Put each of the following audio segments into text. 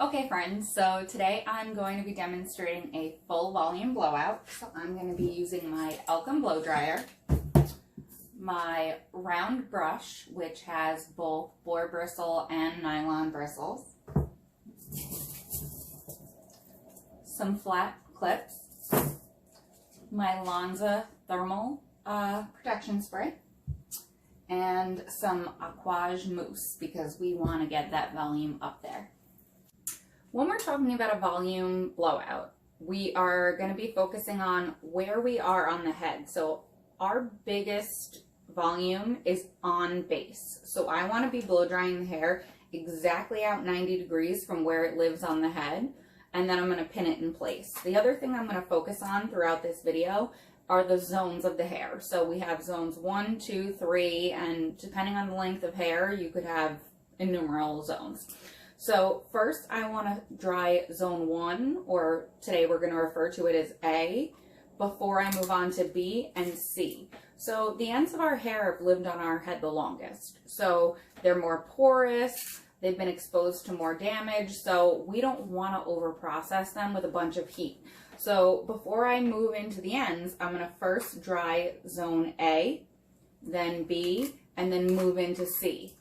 Okay friends, so today I'm going to be demonstrating a full volume blowout. So I'm going to be using my Elkem blow dryer, my round brush which has both boar bristle and nylon bristles, some flat clips, my Lonza thermal protection spray, and some Aquage mousse because we want to get that volume up there. When we're talking about a volume blowout, we are going to be focusing on where we are on the head. So our biggest volume is on base. So I want to be blow drying the hair exactly out 90 degrees from where it lives on the head, and then I'm going to pin it in place. The other thing I'm going to focus on throughout this video are the zones of the hair. So we have zones 1, 2, 3, and depending on the length of hair, you could have innumerable zones. So first I want to dry zone 1, or today we're going to refer to it as A, before I move on to B and C. So the ends of our hair have lived on our head the longest. So they're more porous, they've been exposed to more damage, so we don't want to overprocess them with a bunch of heat. So before I move into the ends, I'm going to first dry zone A, then B, and then move into C.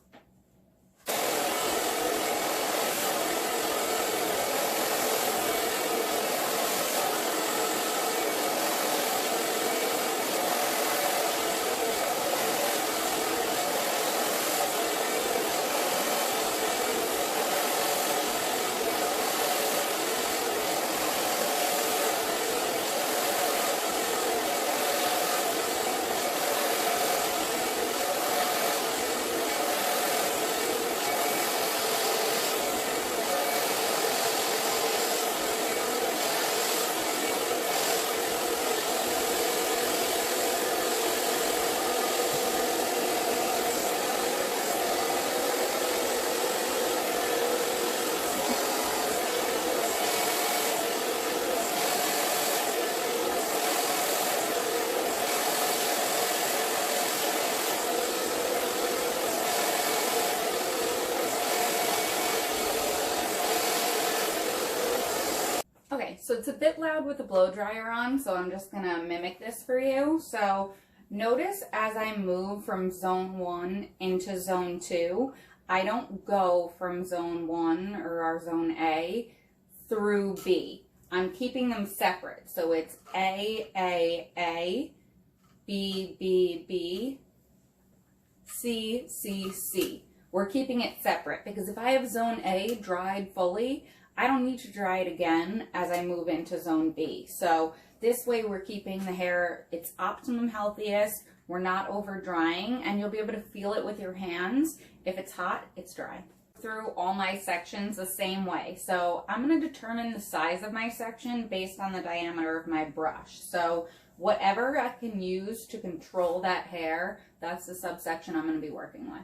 Okay, so it's a bit loud with the blow dryer on, so I'm just going to mimic this for you. So notice as I move from zone 1 into zone 2, I don't go from zone 1 or our zone A through B. I'm keeping them separate. So it's A, B, B, B, C, C, C. We're keeping it separate because if I have zone A dried fully, I don't need to dry it again as I move into zone B. So this way we're keeping the hair its optimum healthiest, we're not over drying, and you'll be able to feel it with your hands. If it's hot, it's dry. Through all my sections the same way. So I'm going to determine the size of my section based on the diameter of my brush. So whatever I can use to control that hair, that's the subsection I'm going to be working with.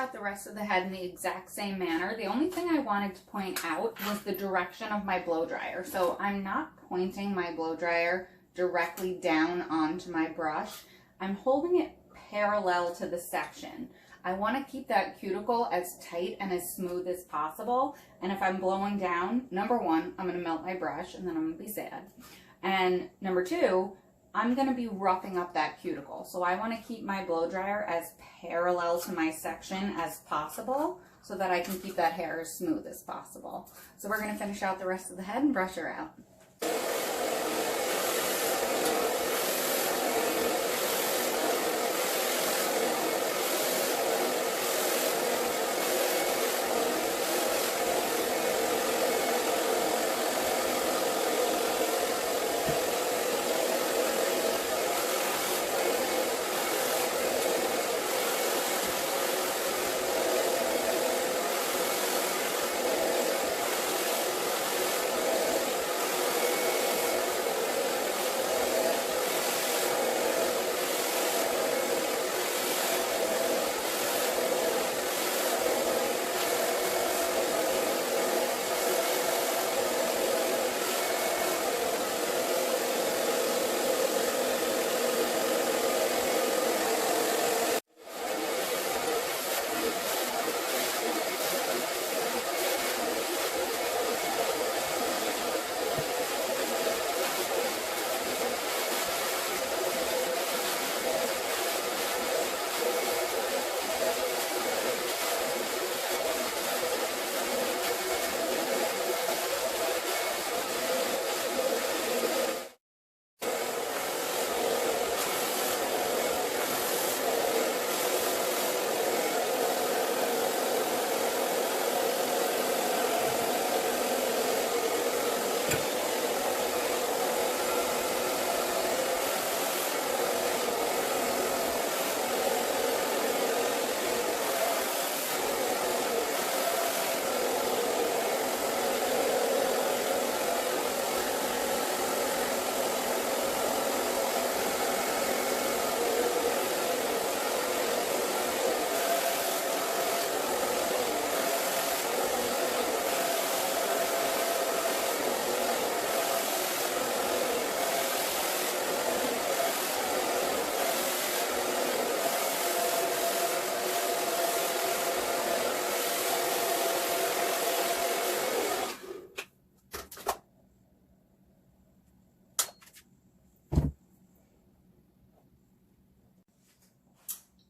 out the rest of the head in the exact same manner. The only thing I wanted to point out was the direction of my blow dryer. So I'm not pointing my blow dryer directly down onto my brush. I'm holding it parallel to the section. I want to keep that cuticle as tight and as smooth as possible. And if I'm blowing down, number one, I'm going to melt my brush and then I'm going to be sad. And number two, I'm going to be roughing up that cuticle. So I want to keep my blow dryer as parallel to my section as possible so that I can keep that hair as smooth as possible. So we're going to finish out the rest of the head and brush her out.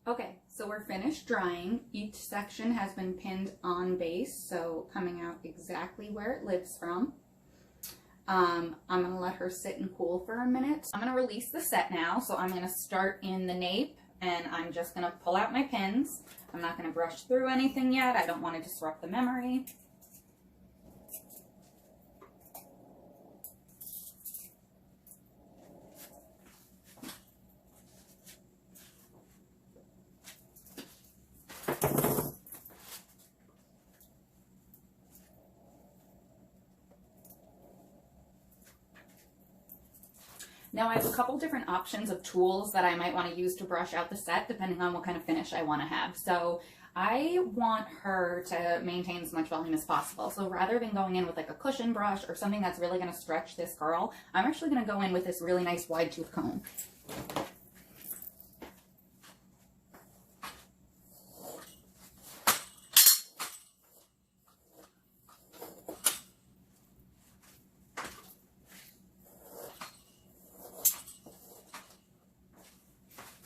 Okay, so we're finished drying. Each section has been pinned on base, so coming out exactly where it lives from. I'm gonna let her sit and cool for a minute. I'm gonna release the set now, so I'm gonna start in the nape and I'm just gonna pull out my pins. I'm not gonna brush through anything yet. I don't want to disrupt the memory. Now I have a couple different options of tools that I might want to use to brush out the set depending on what kind of finish I want to have. So I want her to maintain as much volume as possible. So rather than going in with like a cushion brush or something that's really going to stretch this curl, I'm actually going to go in with this really nice wide tooth comb.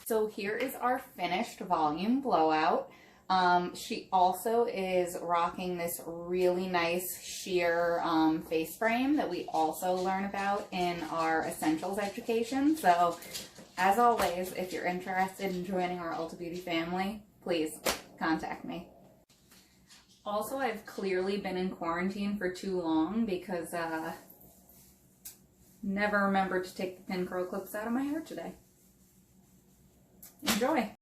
So here is our finished volume blowout. She also is rocking this really nice sheer face frame that we also learn about in our essentials education. So as always, if you're interested in joining our Ulta Beauty family, please contact me. Also, I've clearly been in quarantine for too long because never remembered to take the pin curl clips out of my hair today. Enjoy!